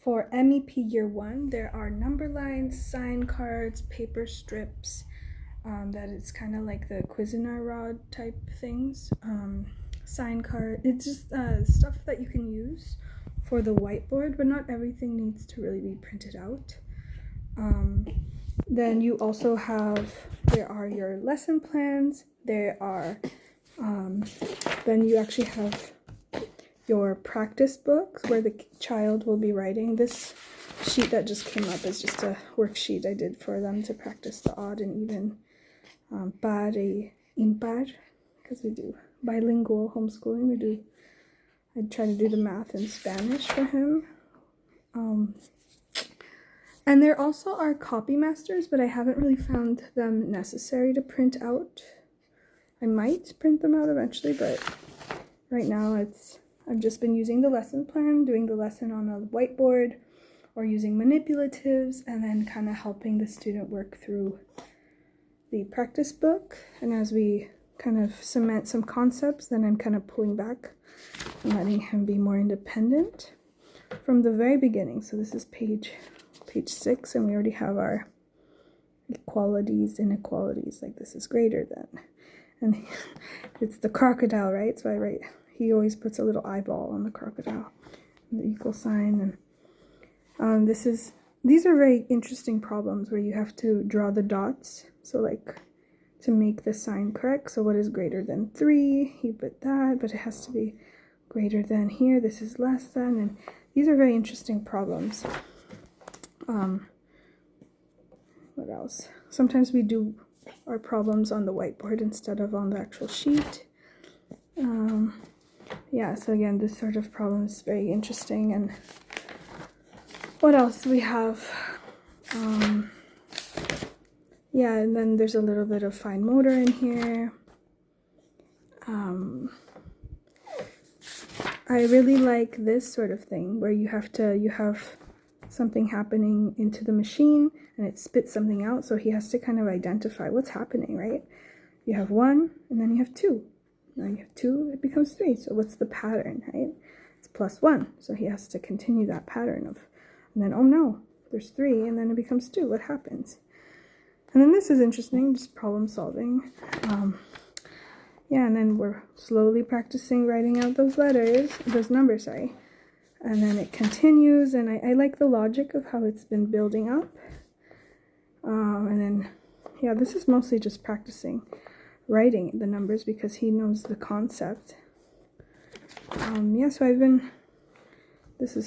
For MEP Year 1, there are number lines, sign cards, paper strips, that it's kind of like the Cuisinart rod type things. Sign card, it's just stuff that you can use for the whiteboard, but not everything needs to really be printed out. Then you also have, there are your lesson plans, there are, then you actually have your practice books where the child will be writing. This sheet that just came up is just a worksheet I did for them to practice the odd and even, par y impar, because we do bilingual homeschooling. I try to do the math in Spanish for him. And there also are copy masters, but I haven't really found them necessary to print out. I might print them out eventually, but right now I've just been using the lesson plan, doing the lesson on a whiteboard, or using manipulatives, and then kind of helping the student work through the practice book. And as we kind of cement some concepts, then I'm kind of pulling back and letting him be more independent from the very beginning. So this is page 6, and we already have our equalities, inequalities, like this is greater than. And it's the crocodile, right? So I write, he always puts a little eyeball on the crocodile, and the equal sign. And these are very interesting problems where you have to draw the dots. So like to make the sign correct. So what is greater than 3? He put that, but it has to be greater than here. This is less than, and these are very interesting problems. What else? Sometimes we do our problems on the whiteboard instead of on the actual sheet. Yeah, so again, this sort of problem is very interesting. And what else we have? Yeah, and then there's a little bit of fine motor in here. I really like this sort of thing where you have something happening into the machine and it spits something out, so he has to kind of identify what's happening, right? You have 1 and then you have 2. Now you have 2, it becomes 3. So what's the pattern, right? It's +1. So he has to continue that pattern of, and then, oh no, there's 3, and then it becomes 2. What happens? And then this is interesting, just problem solving. Yeah, and then we're slowly practicing writing out those numbers, sorry. And then it continues, and I like the logic of how it's been building up. And then, yeah, this is mostly just practicing writing the numbers because he knows the concept. Yeah, so this is